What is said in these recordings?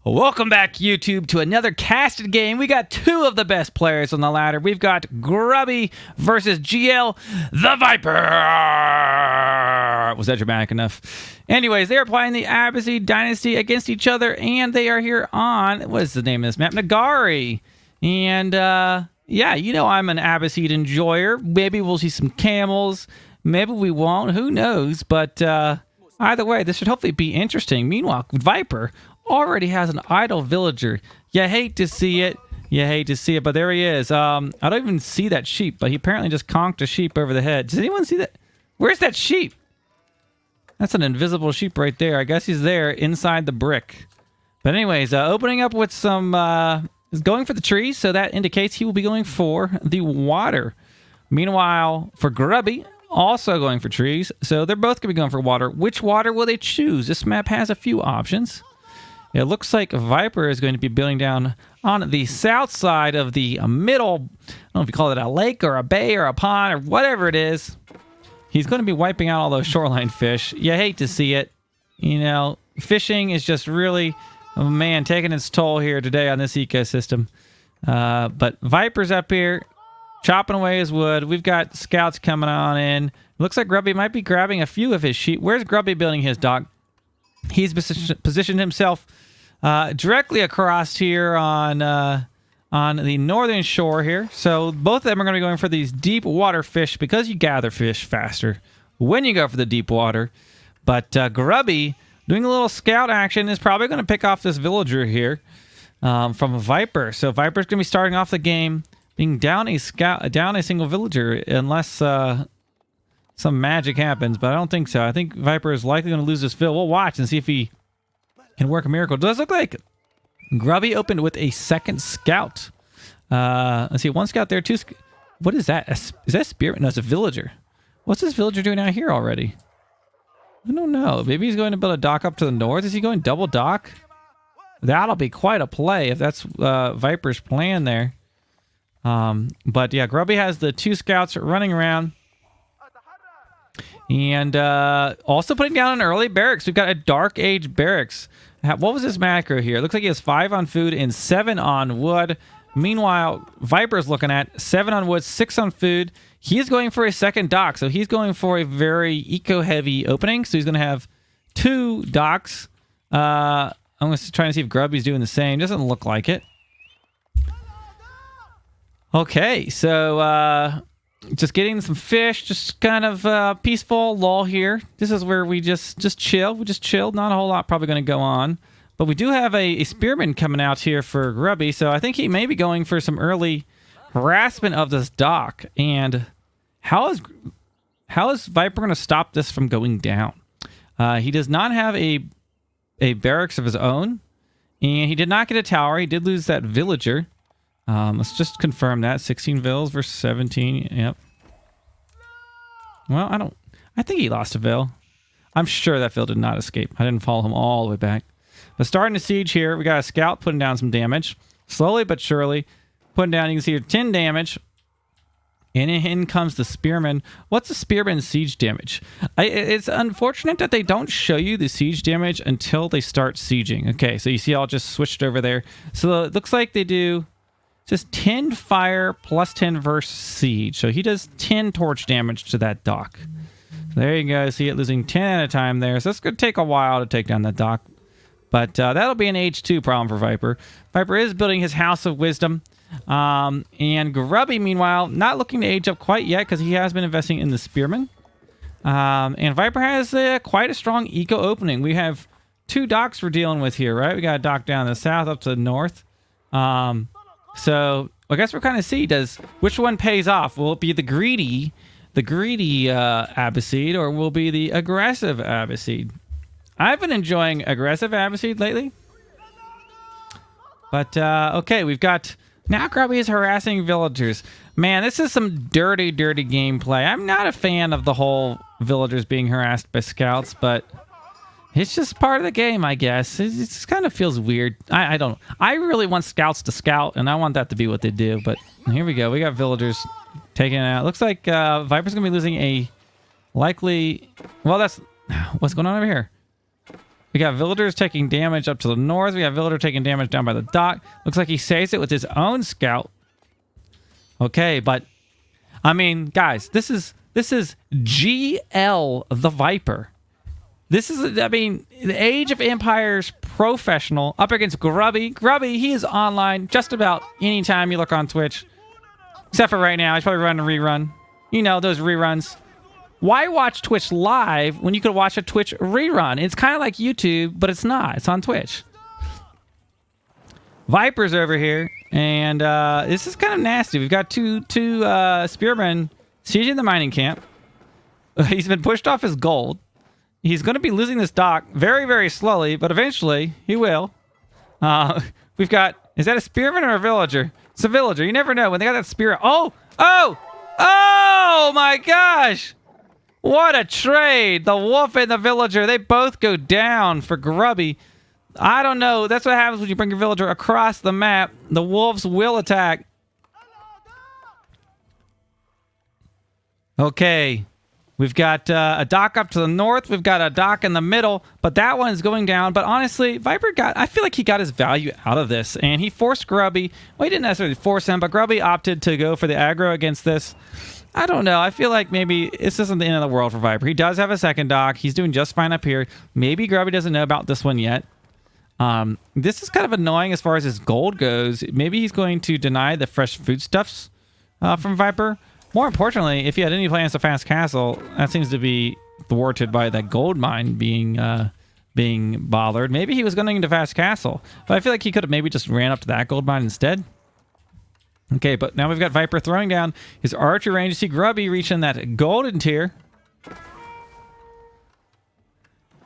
Welcome back, YouTube, to another casted game. We got two of the best players on the ladder. We've got Grubby versus GL the Viper. Was that dramatic enough? Anyways, they are playing the Abbasid Dynasty against each other, and they are here on, what is the name of this map? Nagari. And, yeah, you know I'm an Abbasid enjoyer. Maybe we'll see some camels. Maybe we won't. Who knows? But either way, this should hopefully be interesting. Meanwhile, Viper already has an idle villager. You hate to see it. You hate to see it, but there he is. I don't even see that sheep, but he apparently just conked a sheep over the head. Does anyone see that? Where's that sheep? That's an invisible sheep right there. I guess he's there inside the brick. But anyways, opening up with some... is going for the trees, so that indicates he will be going for the water. Meanwhile, for Grubby, also going for trees, so they're both going to be going for water. Which water will they choose? This map has a few options. It looks like Viper is going to be building down on the south side of the middle. I don't know if you call it a lake or a bay or a pond or whatever it is. He's going to be wiping out all those shoreline fish. You hate to see it. You know, fishing is just really, oh man, taking its toll here today on this ecosystem. But Viper's up here, chopping away his wood. We've got scouts coming on in. Looks like Grubby might be grabbing a few of his sheep. Where's Grubby building his dock? He's positioned himself directly across here on the northern shore here. So both of them are going to be going for these deep water fish because you gather fish faster when you go for the deep water. But Grubby, doing a little scout action, is probably going to pick off this villager here from Viper. So Viper's going to be starting off the game being down a single villager unless some magic happens, but I don't think so. I think Viper is likely going to lose this fill. We'll watch and see if he can work a miracle. It does look like Grubby opened with a second scout. Let's see, one scout there, two. What is that? Is that a spearman? No, it's a villager. What's this villager doing out here already? I don't know. Maybe he's going to build a dock up to the north. Is he going double dock? That'll be quite a play if that's Viper's plan there. But yeah, Grubby has the two scouts running around. And also putting down an early barracks. We've got a Dark Age barracks. What was his macro here? It looks like he has 5 on food and 7 on wood. Meanwhile, Viper's looking at 7 on wood, 6 on food. He is going for a second dock. So he's going for a very eco-heavy opening. So he's going to have 2 docks. I'm going to try and see if Grubby's doing the same. Doesn't look like it. Okay, so... just getting some fish, just kind of peaceful lull here. This is where we just chill. We just chilled. Not a whole lot probably going to go on. But we do have a spearman coming out here for Grubby, so I think he may be going for some early harassment of this dock. And how is Viper going to stop this from going down? He does not have a barracks of his own, and he did not get a tower. He did lose that villager. Let's just confirm that. 16 vills versus 17. Yep. Well, I think he lost a vill. I'm sure that vill did not escape. I didn't follow him all the way back. But starting to siege here. We got a scout putting down some damage. Slowly but surely. Putting down, you can see here, 10 damage. And in comes the spearman. What's the spearman's siege damage? It's unfortunate that they don't show you the siege damage until they start sieging. Okay, so you see all just switched over there. So it looks like they do... just 10 fire plus 10 verse siege. So he does 10 torch damage to that dock. There you go. See it losing 10 at a time there. So it's going to take a while to take down that dock. But that'll be an age 2 problem for Viper. Viper is building his House of Wisdom. And Grubby, meanwhile, not looking to age up quite yet because he has been investing in the Spearman. And Viper has quite a strong eco opening. We have 2 docks we're dealing with here, right? We got a dock down the south up to the north. So I guess we're kind of see which one pays off. Will it be the greedy Abbasid, or will it be the aggressive Abbasid? I've been enjoying aggressive Abbasid lately. But okay, we've got now Grubby is harassing villagers. Man, this is some dirty gameplay. I'm not a fan of the whole villagers being harassed by scouts, but it's just part of the game, I guess. It just kind of feels weird. I don't know. I really want scouts to scout, and I want that to be what they do. But here we go. We got villagers taking it out. Looks like Viper's going to be losing a likely... Well, that's... What's going on over here? We got villagers taking damage up to the north. We got villager taking damage down by the dock. Looks like he saves it with his own scout. Okay, but I mean, guys, this is GL the Viper. This is, I mean, the Age of Empires professional up against Grubby. Grubby, he is online just about any time you look on Twitch. Except for right now. He's probably running a rerun. You know, those reruns. Why watch Twitch live when you could watch a Twitch rerun? It's kind of like YouTube, but it's not. It's on Twitch. Viper's over here, and this is kind of nasty. We've got two spearmen sieging the mining camp. He's been pushed off his gold. He's going to be losing this dock very, very slowly, but eventually he will. We've got... Is that a spearman or a villager? It's a villager. You never know. When they got that spear... Oh! My gosh! What a trade! The wolf and the villager, they both go down for Grubby. I don't know. That's what happens when you bring your villager across the map. The wolves will attack. Okay. We've got a dock up to the north. We've got a dock in the middle, but that one is going down. But honestly, Viper I feel like he got his value out of this, and he forced Grubby. Well, he didn't necessarily force him, but Grubby opted to go for the aggro against this. I don't know. I feel like maybe this isn't the end of the world for Viper. He does have a second dock. He's doing just fine up here. Maybe Grubby doesn't know about this one yet. This is kind of annoying as far as his gold goes. Maybe he's going to deny the fresh foodstuffs from Viper. More importantly, if he had any plans to fast castle, that seems to be thwarted by that gold mine being bothered. Maybe he was going to fast castle, but I feel like he could have maybe just ran up to that gold mine instead. Okay, but now we've got Viper throwing down his archer range. You see Grubby reaching that golden tier.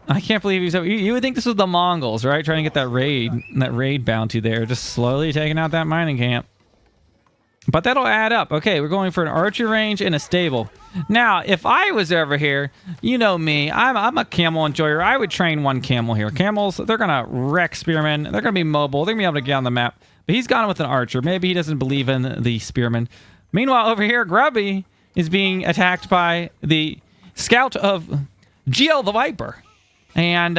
I can't believe he's... You would think this was the Mongols, right? Trying to get that raid bounty there. Just slowly taking out that mining camp. But that'll add up. Okay, we're going for an archer range and a stable. Now, if I was over here, you know me, I'm a camel enjoyer. I would train one camel here. Camels, they're going to wreck spearmen. They're going to be mobile. They're going to be able to get on the map. But he's gone with an archer. Maybe he doesn't believe in the spearmen. Meanwhile, over here, Grubby is being attacked by the scout of GL the Viper. And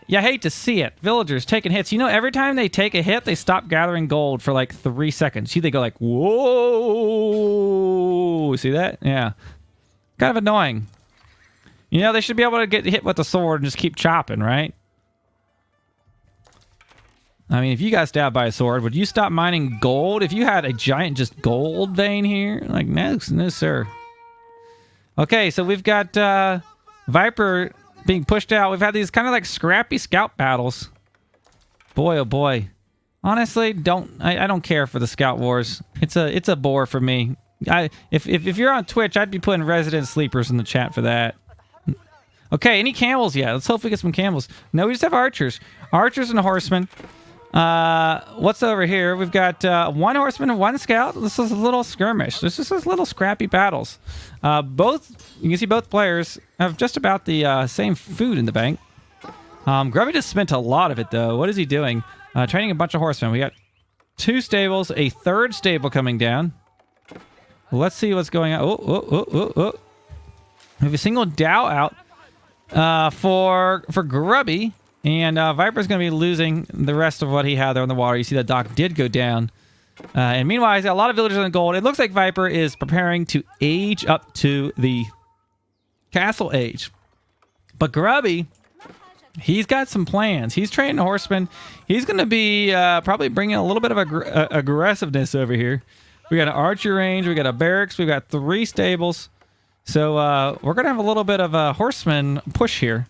you hate to see it. Villagers taking hits. You know, every time they take a hit, they stop gathering gold for like 3 seconds. See, they go like, whoa. See that? Yeah. Kind of annoying. You know, they should be able to get hit with the sword and just keep chopping, right? I mean, if you got stabbed by a sword, would you stop mining gold? If you had a giant just gold vein here? Like, no, sir. Okay, so we've got Viper being pushed out. We've had these kind of like scrappy scout battles. Boy, oh boy. Honestly, I don't care for the scout wars. It's a bore for me. If you're on Twitch, I'd be putting resident sleepers in the chat for that. Okay, any camels yet? Let's hope we get some camels. No, we just have archers. Archers and horsemen. What's over here? We've got one horseman and one scout. This is a little skirmish. This is little scrappy battles. You can see both players have just about the same food in the bank. Grubby just spent a lot of it, though. What is he doing? Training a bunch of horsemen. We got 2 stables, a 3rd stable coming down. Let's see what's going on. Oh. We have a single Dow out for Grubby. And Viper's going to be losing the rest of what he had there on the water. You see that dock did go down. And meanwhile, he's got a lot of villagers on the gold. It looks like Viper is preparing to age up to the castle age. But Grubby, he's got some plans. He's training horsemen. He's going to be probably bringing a little bit of aggressiveness over here. We got an archer range. We got a barracks. We've got 3 stables. So we're going to have a little bit of a horseman push here.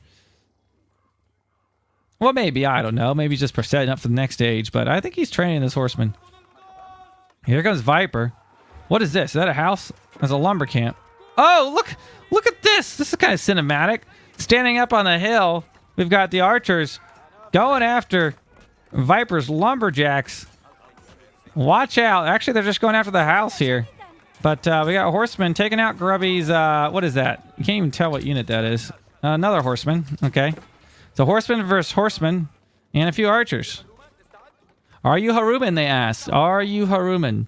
Well, maybe. I don't know. Maybe just for setting up for the next stage. But I think he's training this horseman. Here comes Viper. What is this? Is that a house? That's a lumber camp. Oh, look at this. This is kind of cinematic. Standing up on the hill, we've got the archers going after Viper's lumberjacks. Watch out. Actually, they're just going after the house here. But we got horsemen taking out Grubby's... what is that? You can't even tell what unit that is. Another horseman. Okay. So horseman versus horseman and a few archers. Are you Haruman, they asked. Are you Haruman?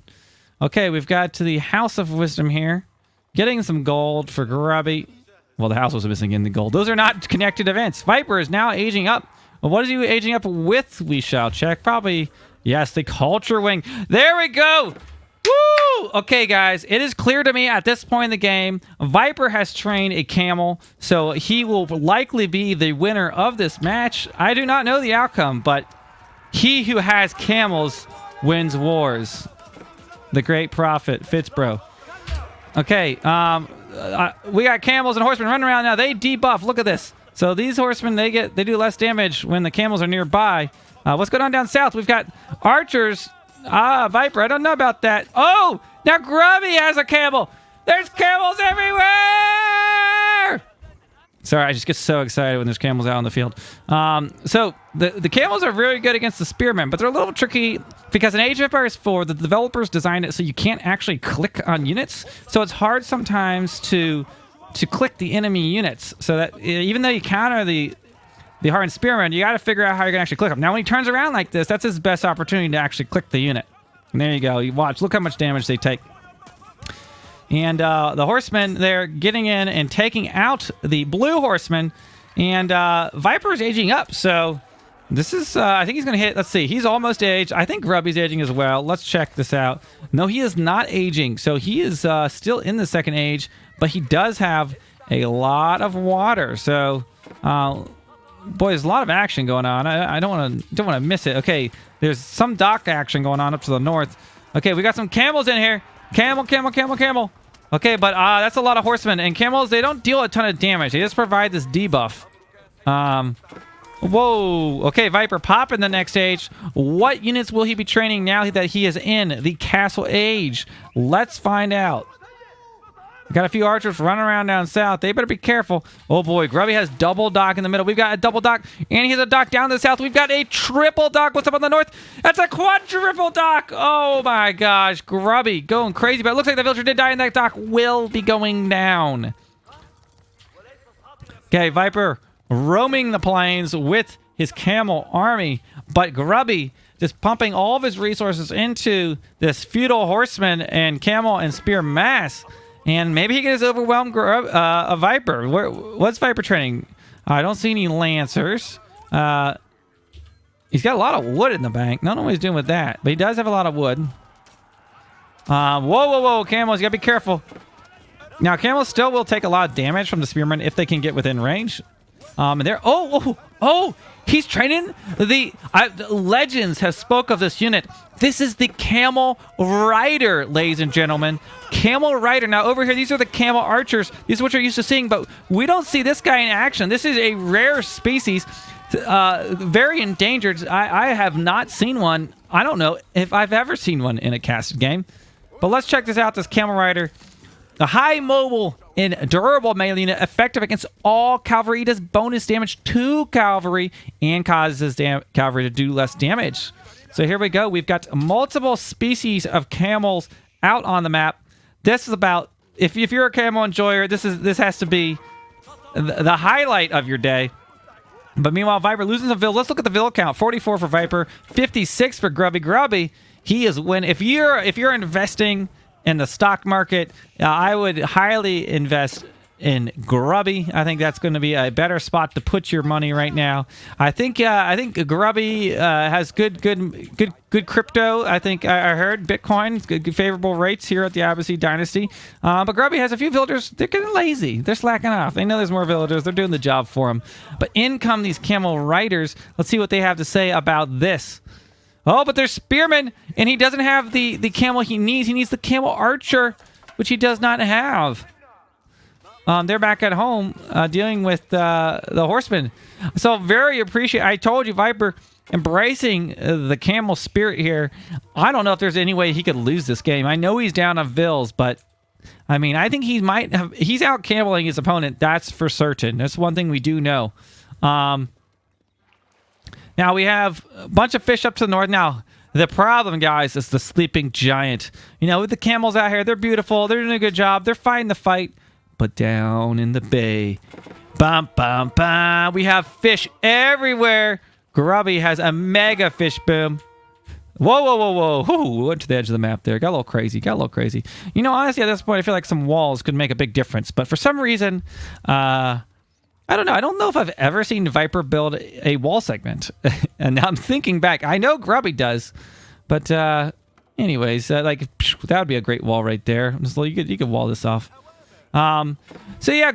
Okay, we've got to the House of Wisdom here. Getting some gold for Grubby. Well, the house was missing in the gold. Those are not connected events. Viper is now aging up Well, what is he aging up with? We shall check. Probably, yes, the culture wing. There we go. Woo! Okay, guys, it is clear to me at this point in the game, Viper has trained a camel, so he will likely be the winner of this match. I do not know the outcome, but he who has camels wins wars. The great prophet, FitzBro. Okay, we got camels and horsemen running around now. They debuff. Look at this. So these horsemen, they do less damage when the camels are nearby. What's going on down south? We've got archers. Viper, I don't know about that. Oh, now Grubby has a camel. There's camels everywhere. Sorry, I just get so excited when there's camels out on the field. So the camels are very good against the spearmen, but they're a little tricky because in Age of Empires 4, the developers designed it so you can't actually click on units. So it's hard sometimes to click the enemy units. So that even though you counter the hardened spearman, you got to figure out how you're going to actually click them. Now, when he turns around like this, that's his best opportunity to actually click the unit. And there you go. You watch. Look how much damage they take. And the horsemen, they're getting in and taking out the blue horsemen. And Viper's aging up. So this is, I think he's going to hit, let's see. He's almost aged. I think Grubby's aging as well. Let's check this out. No, he is not aging. So he is still in the second age. But he does have a lot of water. So, boy, there's a lot of action going on. I don't want to miss it. Okay, there's some dock action going on up to the north. Okay, we got some camels in here. Camel. Okay, but that's a lot of horsemen. And camels, they don't deal a ton of damage. They just provide this debuff. Whoa. Okay, Viper pop in the next age. What units will he be training now that he is in the castle age? Let's find out. Got a few archers running around down south. They better be careful. Oh boy, Grubby has double dock in the middle. We've got a double dock, and he has a dock down the south. We've got a triple dock. What's up on the north? That's a quadruple dock. Oh my gosh, Grubby going crazy. But it looks like the villager did die, and that dock will be going down. Okay, Viper roaming the plains with his camel army, but Grubby just pumping all of his resources into this feudal horseman and camel and spear mass. And maybe he gets overwhelmed a Viper. What's Viper training? I don't see any Lancers. He's got a lot of wood in the bank. Don't know what he's doing with that. But he does have a lot of wood. Whoa. Camels, you got to be careful. Now, camels still will take a lot of damage from the spearmen if they can get within range. And they're... Oh! He's training the legends have spoke of this unit. This is the Camel Rider, ladies and gentlemen. Camel Rider. Now over here, these are the camel archers. These are what you're used to seeing, but we don't see this guy in action. This is a rare species, very endangered. I have not seen one. I don't know if I've ever seen one in a casted game. But let's check this out, this Camel Rider. The high mobile and durable melee unit, effective against all cavalry. He does bonus damage to cavalry and causes cavalry to do less damage. So here we go. We've got multiple species of camels out on the map. This is about, if you're a camel enjoyer, this has to be the highlight of your day. But meanwhile, Viper losing the vill. Let's look at the vill count. 44 for Viper, 56 for Grubby. Grubby, he is when if you're investing in the stock market, I would highly invest in Grubby. I think that's going to be a better spot to put your money right now. I think Grubby has good crypto. I think I heard Bitcoin, good favorable rates here at the Abbasid Dynasty. But Grubby has a few villagers. They're getting lazy. They're slacking off. They know there's more villagers. They're doing the job for them. But in come these camel riders. Let's see what they have to say about this. Oh, but there's spearmen, and he doesn't have the camel he needs. He needs the camel archer, which he does not have. They're back at home dealing with the horsemen. So very appreciate. I told you, Viper embracing the camel spirit here. I don't know if there's any way he could lose this game. I know he's down on vills, but I mean, I think he might have. He's out cameling his opponent. That's for certain. That's one thing we do know. Now we have a bunch of fish up to the north. Now, the problem, guys, is the sleeping giant. You know, with the camels out here, they're beautiful. They're doing a good job. They're fighting the fight. But down in the bay, bum, bum, bum, we have fish everywhere. Grubby has a mega fish boom. Whoa. Ooh, went to the edge of the map there. Got a little crazy. You know, honestly, at this point, I feel like some walls could make a big difference. But for some reason, I I don't know. I don't know if I've ever seen Viper build a wall segment. And now I'm thinking back. I know Grubby does. But anyways, like that would be a great wall right there. You could wall this off. So yeah,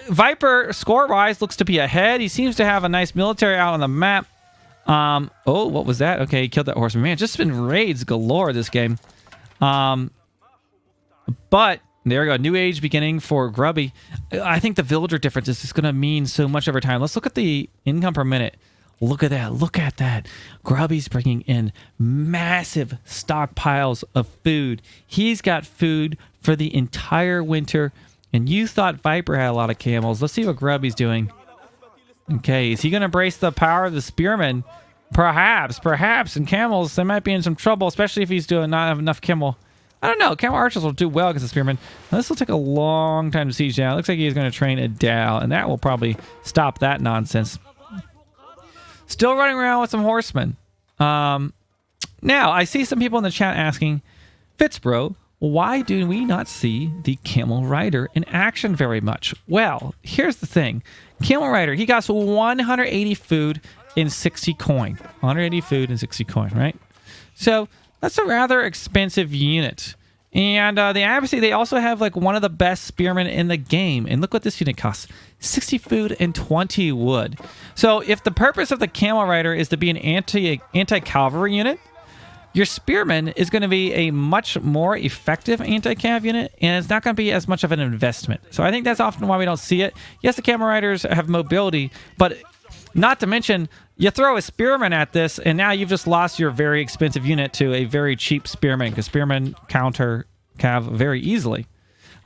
Viper score-wise looks to be ahead. He seems to have a nice military out on the map. Oh, what was that? Okay, he killed that horseman. Man, just been raids galore this game. But there we go. New age beginning for Grubby. I think the villager difference is just going to mean so much over time. Let's look at the income per minute. Look at that. Look at that. Grubby's bringing in massive stockpiles of food. He's got food for the entire winter. And you thought Viper had a lot of camels. Let's see what Grubby's doing. Okay, is he going to embrace the power of the spearmen? Perhaps. And camels, they might be in some trouble, especially if he's doing not have enough camel. I don't know. Camel archers will do well against the spearmen. Now, this will take a long time to siege down. Looks like he's going to train a Dow, and that will probably stop that nonsense. Still running around with some horsemen. Now, I see some people in the chat asking, FitzBro, why do we not see the Camel Rider in action very much? Well, here's the thing. Camel Rider, he got 180 food in 60 coin. 180 food and 60 coin, right? So that's a rather expensive unit. And the Abbasid, they also have like one of the best spearmen in the game. And look what this unit costs. 60 food and 20 wood. So if the purpose of the Camel Rider is to be an anti-cavalry unit, your spearman is going to be a much more effective anti-cav unit, and it's not going to be as much of an investment. So I think that's often why we don't see it. Yes, the Camel Riders have mobility, but not to mention, you throw a spearman at this, and now you've just lost your very expensive unit to a very cheap spearman, because spearmen counter cav very easily.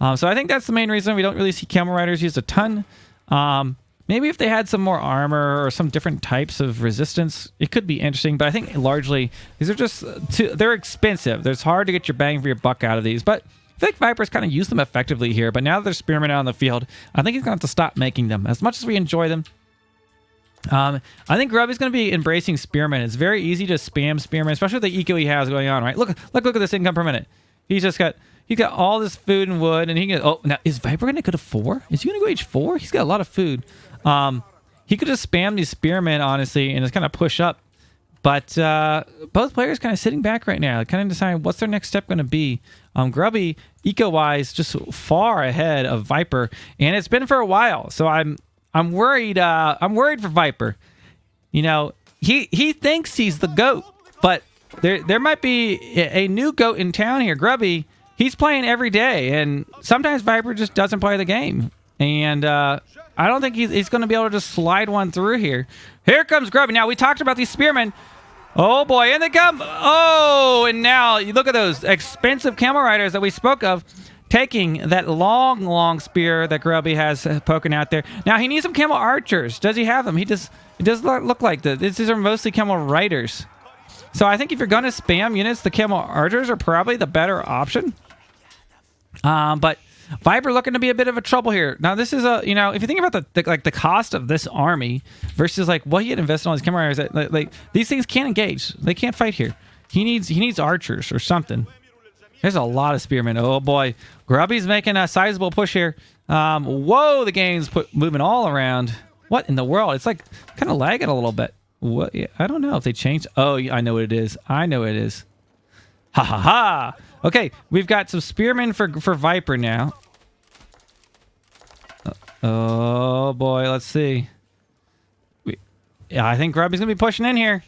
So I think that's the main reason we don't really see Camel Riders used a ton. Maybe if they had some more armor or some different types of resistance, it could be interesting. But I think largely these are just they're expensive. It's hard to get your bang for your buck out of these. But I think Viper's kind of used them effectively here. But now that there's spearmen out on the field, I think he's going to have to stop making them. As much as we enjoy them, I think Grubby's going to be embracing spearmen. It's very easy to spam spearmen, especially with the eco he has going on. Right? Look at this income per minute. He's got all this food and wood, and he can. Oh, now is Viper going to go to 4? Is he going to go H4? He's got a lot of food. He could just spam these spearmen, honestly, and just kind of push up. But both players kind of sitting back right now, kind of deciding what's their next step going to be. Grubby, eco-wise, just far ahead of Viper, and it's been for a while. So I'm worried. I'm worried for Viper. You know, he thinks he's the GOAT, but there might be a new GOAT in town here. Grubby, he's playing every day, and sometimes Viper just doesn't play the game. And I don't think he's going to be able to just slide one through here. Here comes Grubby. Now, we talked about these spearmen. Oh, boy. And they come. Oh, and now you look at those expensive Camel Riders that we spoke of, taking that long spear that Grubby has poking out there. Now, he needs some Camel Archers. Does he have them? It does look like that. These are mostly Camel Riders. So I think if you're going to spam units, the Camel Archers are probably the better option. But Viper looking to be a bit of a trouble here. Now, this is if you think about the cost of this army versus like what he had invested on his Camel Riders, like these things can't engage. They can't fight here. He needs archers or something. There's a lot of spearmen. Oh boy, Grubby's making a sizable push here. Whoa, the game's moving all around. What in the world? It's like kind of lagging a little bit. What? I don't know if they changed. Oh, I know what it is. Ha ha ha. Okay, we've got some spearmen for Viper now. Oh boy, let's see. I think Grubby's gonna be pushing in here.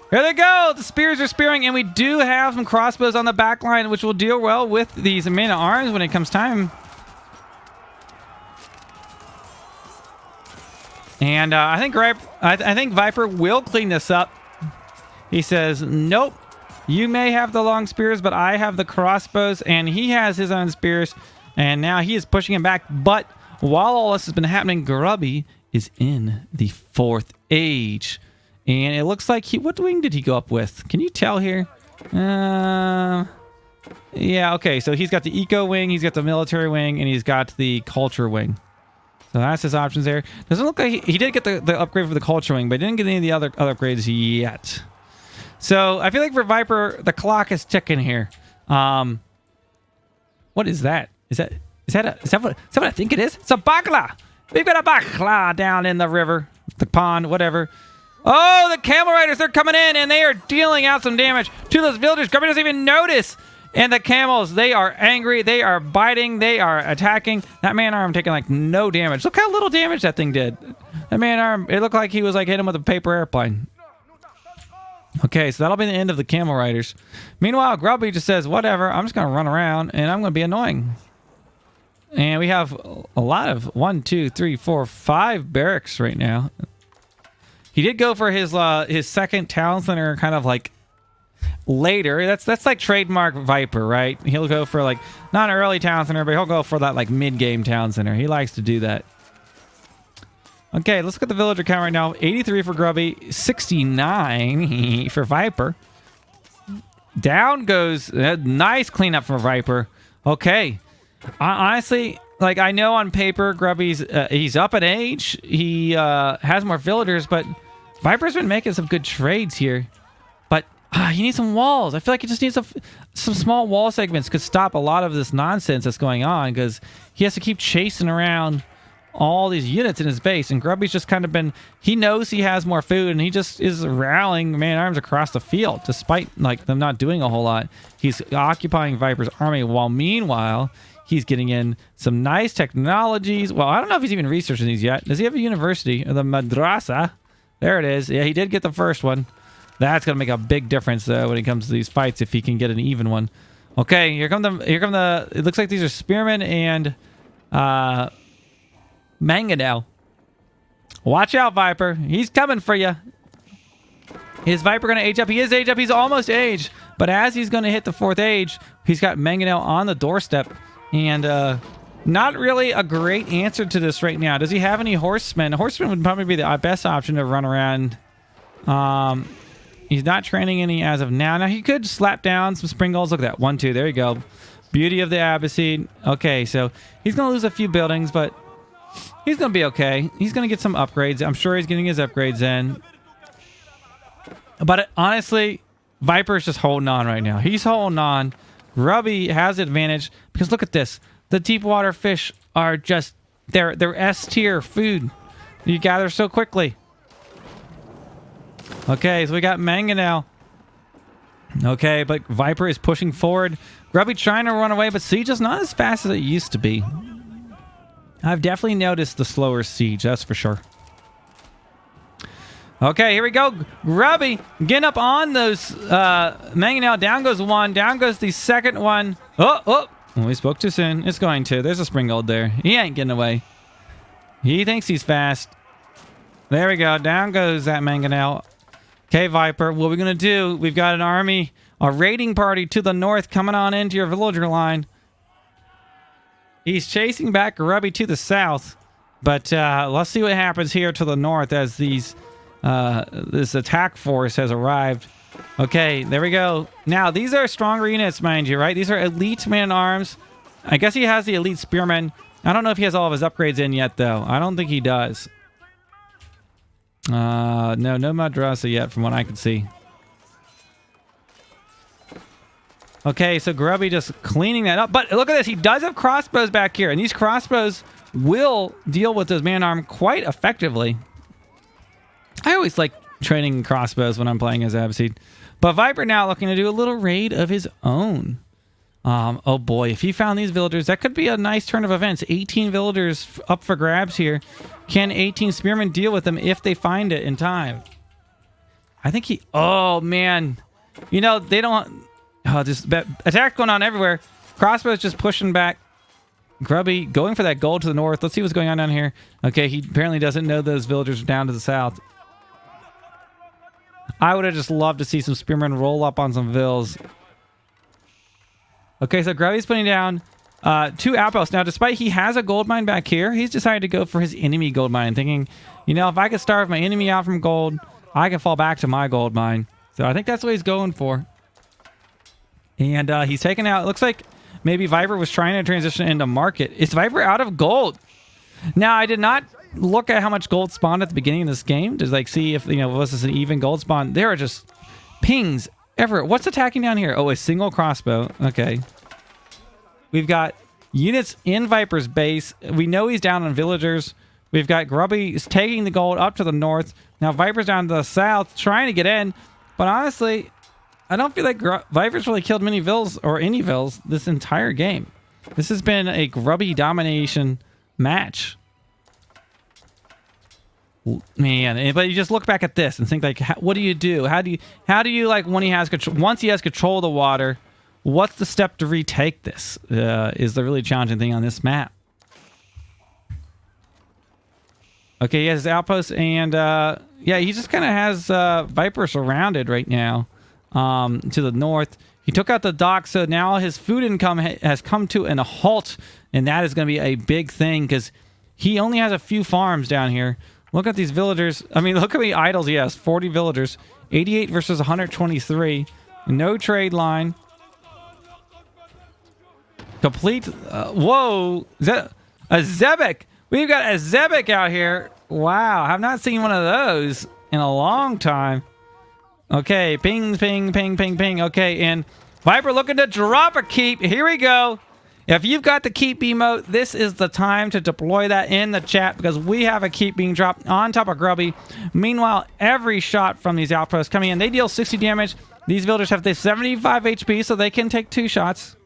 Here they go! The spears are spearing, and we do have some crossbows on the back line, which will deal well with these men-at-arms when it comes time. And I think Viper will clean this up. He says, nope. You may have the long spears, but I have the crossbows, and he has his own spears, and now he is pushing him back. But while all this has been happening, Grubby is in the 4th age, and it looks like what wing did he go up with? Can you tell here? Yeah, okay, so he's got the eco wing, he's got the military wing, and he's got the culture wing. So that's his options there. Doesn't look like he did get the upgrade for the culture wing, but he didn't get any of the other upgrades yet. So I feel like for Viper, the clock is ticking here. What is that? Is Is that what I think it is? It's a bakla. We've got a bakla down in the river, the pond, whatever. Oh, the camel riders, they're coming in, and they are dealing out some damage to those villagers. Grubby doesn't even notice. And the camels, they are angry. They are biting. They are attacking. That man-arm taking, like, no damage. Look how little damage that thing did. That man-arm, it looked like he was, like, hitting him with a paper airplane. Okay, so that'll be the end of the camel riders. Meanwhile, Grubby just says, whatever, I'm just going to run around, and I'm going to be annoying. And we have a lot of 1, 2, 3, 4, 5 barracks right now. He did go for his second town center kind of like later. That's like trademark Viper, right? He'll go for like not an early town center, but he'll go for that like mid-game town center. He likes to do that. Okay, let's look at the villager count right now. 83 for Grubby, 69 for Viper. Down goes nice cleanup for Viper. Okay. Honestly, like I know on paper Grubby's he's up in age. He has more villagers, but Viper's been making some good trades here. But he needs some walls. I feel like he just needs some small wall segments could stop a lot of this nonsense that's going on because he has to keep chasing around all these units in his base, and Grubby's just kind of been, he knows he has more food, and he just is rallying man-arms across the field, despite like them not doing a whole lot. He's occupying Viper's army, while meanwhile, he's getting in some nice technologies. Well, I don't know if he's even researching these yet. Does he have a university? Or the madrasa? There it is. Yeah, he did get the first one. That's going to make a big difference, though, when it comes to these fights, if he can get an even one. Okay, here come the, it looks like these are Spearmen and, Mangonel. Watch out, Viper. He's coming for you. Is Viper going to age up? He is age up. He's almost aged. But as he's going to hit the 4th age, he's got Mangonel on the doorstep. And not really a great answer to this right now. Does he have any horsemen? Horsemen would probably be the best option to run around. He's not training any as of now. Now, he could slap down some spring goals. Look at that. 1, 2. There you go. Beauty of the Abbasid. Okay, so he's going to lose a few buildings, but he's going to be okay. He's going to get some upgrades. I'm sure he's getting his upgrades in. But honestly, Viper's just holding on right now. He's holding on. Grubby has advantage because look at this. The deep water fish are just, they're S-tier food. You gather so quickly. Okay, so we got Mangonel. Okay, but Viper is pushing forward. Grubby trying to run away, but siege is not as fast as it used to be. I've definitely noticed the slower siege, that's for sure. Okay, here we go. Grubby getting up on those Mangonel. Down goes one. Down goes the second one. Oh, we spoke too soon. It's going to. There's a Springald there. He ain't getting away. He thinks he's fast. There we go. Down goes that Mangonel. Okay, Viper, what are we going to do? We've got an army, a raiding party to the north coming on into your villager line. He's chasing back Grubby to the south. But let's see what happens here to the north as these this attack force has arrived. Okay, there we go. Now, these are stronger units, mind you, right? These are elite man-arms. I guess he has the elite spearmen. I don't know if he has all of his upgrades in yet, though. I don't think he does. No madrasa yet, from what I can see. Okay, so Grubby just cleaning that up. But look at this. He does have crossbows back here. And these crossbows will deal with his man-arm quite effectively. I always like training crossbows when I'm playing as Abbasid. But Viper now looking to do a little raid of his own. Oh boy, if he found these villagers, that could be a nice turn of events. 18 villagers up for grabs here. Can 18 spearmen deal with them if they find it in time? I think he... Oh, man. You know, they don't... Oh, this attack going on everywhere. Crossbows just pushing back. Grubby going for that gold to the north. Let's see what's going on down here. Okay, he apparently doesn't know those villagers are down to the south. I would have just loved to see some spearmen roll up on some vills. Okay, so Grubby's putting down 2 outposts. Now, despite he has a gold mine back here, he's decided to go for his enemy gold mine, thinking, you know, if I could starve my enemy out from gold, I can fall back to my gold mine. So I think that's what he's going for. And he's taking out, it looks like maybe Viper was trying to transition into market. Is Viper out of gold? Now, I did not look at how much gold spawned at the beginning of this game to like see if, you know, was this an even gold spawn. There are just pings everywhere. What's attacking down here? Oh, a single crossbow. Okay. We've got units in Viper's base. We know he's down on villagers. We've got Grubby taking the gold up to the north. Now Viper's down to the south trying to get in. But honestly, I don't feel like Viper's really killed many vills or any vills this entire game. This has been a Grubby domination match. Man, but you just look back at this and think like, what do you do? How do you like when he has control? Once he has control of the water, what's the step to retake this? Is the really challenging thing on this map. Okay, he has his outpost, and yeah, he just kind of has Viper surrounded right now to the north. He took out the dock, so now his food income has come to a halt, and that is going to be a big thing because he only has a few farms down here. Look at these villagers. I mean, look how many idols he has. 40 villagers. 88 versus 123. No trade line. Complete. Whoa. Is that a Zebek? We've got a Zebek out here. Wow. I've not seen one of those in a long time. Okay. Ping, ping, ping, ping, ping. Okay. And Viper looking to drop a keep. Here we go. If you've got the keep emote, this is the time to deploy that in the chat because we have a keep being dropped on top of Grubby. Meanwhile, every shot from these outposts coming in, they deal 60 damage. These villagers have the 75 HP, so they can take 2 shots.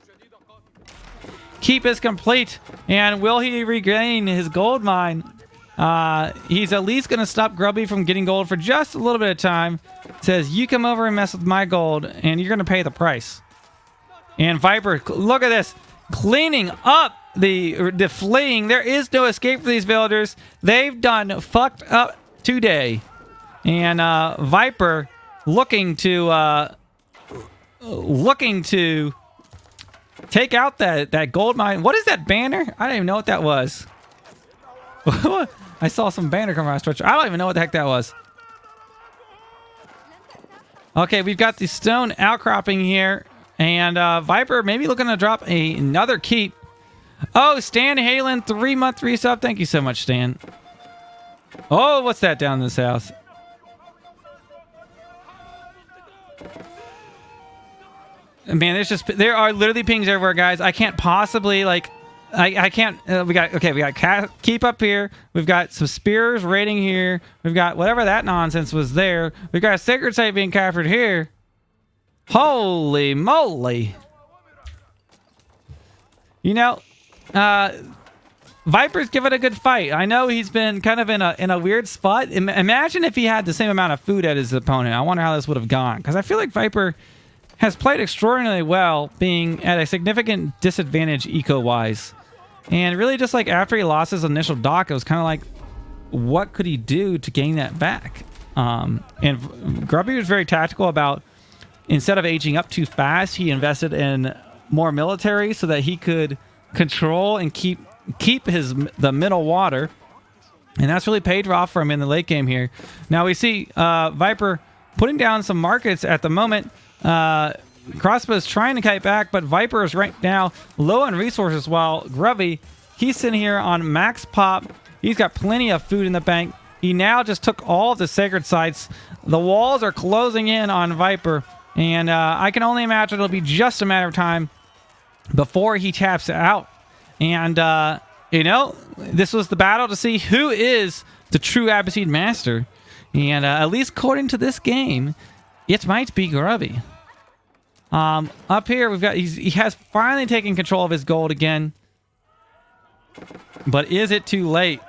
Keep is complete. And will he regain his gold mine? He's at least going to stop Grubby from getting gold for just a little bit of time. Says, you come over and mess with my gold, and you're going to pay the price. And Viper, look at this. Cleaning up the fleeing. There is no escape for these villagers. They've done fucked up today. And Viper looking to take out that gold mine. What is that banner? I don't even know what that was. I saw some banner come around stretcher. I don't even know what the heck that was. Okay, we've got the stone outcropping here. And Viper maybe looking to drop another keep. Oh, Stan Halen, 3-month resub. Thank you so much, Stan. Oh, what's that down in the south? Man, there are literally pings everywhere, guys. I can't possibly I can't. We got keep up here. We've got some spears raiding here. We've got whatever that nonsense was there. We've got a sacred site being captured here. Holy moly. You know, Viper's given a good fight. I know he's been kind of in a weird spot. Imagine if he had the same amount of food as his opponent. I wonder how this would have gone. Because I feel like Viper has played extraordinarily well, being at a significant disadvantage eco-wise. And really just like after he lost his initial dock, it was kind of like, what could he do to gain that back? And Grubby was very tactical about, instead of aging up too fast, he invested in more military so that he could control and keep the middle water. And that's really paid off for him in the late game here. Now we see Viper putting down some markets at the moment. Crossbow's trying to kite back, but Viper is right now low on resources, while Grubby, he's sitting here on max pop. He's got plenty of food in the bank. He now just took all of the sacred sites. The walls are closing in on Viper, and I can only imagine it'll be just a matter of time before he taps out. And, you know, this was the battle to see who is the true Abbasid master. And at least according to this game, it might be Grubby. Up here, we've got, he has finally taken control of his gold again. But is it too late?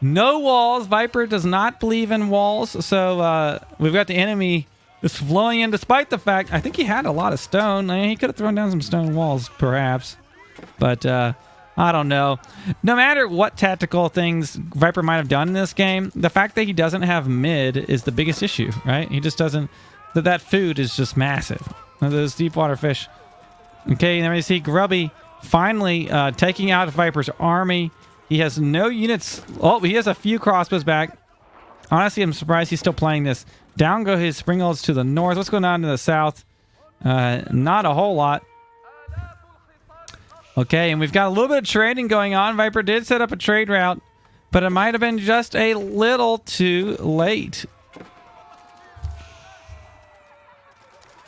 No walls. Viper does not believe in walls. So we've got the enemy just flowing in, despite the fact, I think he had a lot of stone. I mean, he could have thrown down some stone walls, perhaps. But I don't know. No matter what tactical things Viper might have done in this game, the fact that he doesn't have mid is the biggest issue, right? He just doesn't... That food is just massive. Those deep water fish. Okay, and then we see Grubby finally taking out Viper's army. He has no units. Oh, he has a few crossbows back. Honestly, I'm surprised he's still playing this. Down go his springolds to the north. What's going on to the south? Not a whole lot. Okay, and we've got a little bit of trading going on. Viper did set up a trade route, but it might have been just a little too late.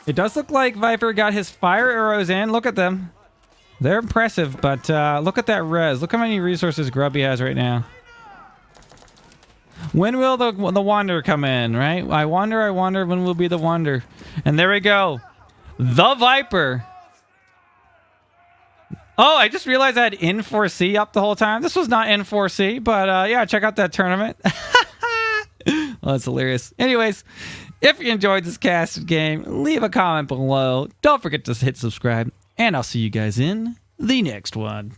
It does look like Viper got his fire arrows in. Look at them. They're impressive, but look at that res. Look how many resources Grubby has right now. When will the Wanderer come in, right? I wonder when will be the Wonder. And there we go. The Viper. Oh, I just realized I had N4C up the whole time. This was not N4C, but yeah, check out that tournament. Oh, that's hilarious. Anyways, if you enjoyed this casted game, leave a comment below. Don't forget to hit subscribe, and I'll see you guys in the next one.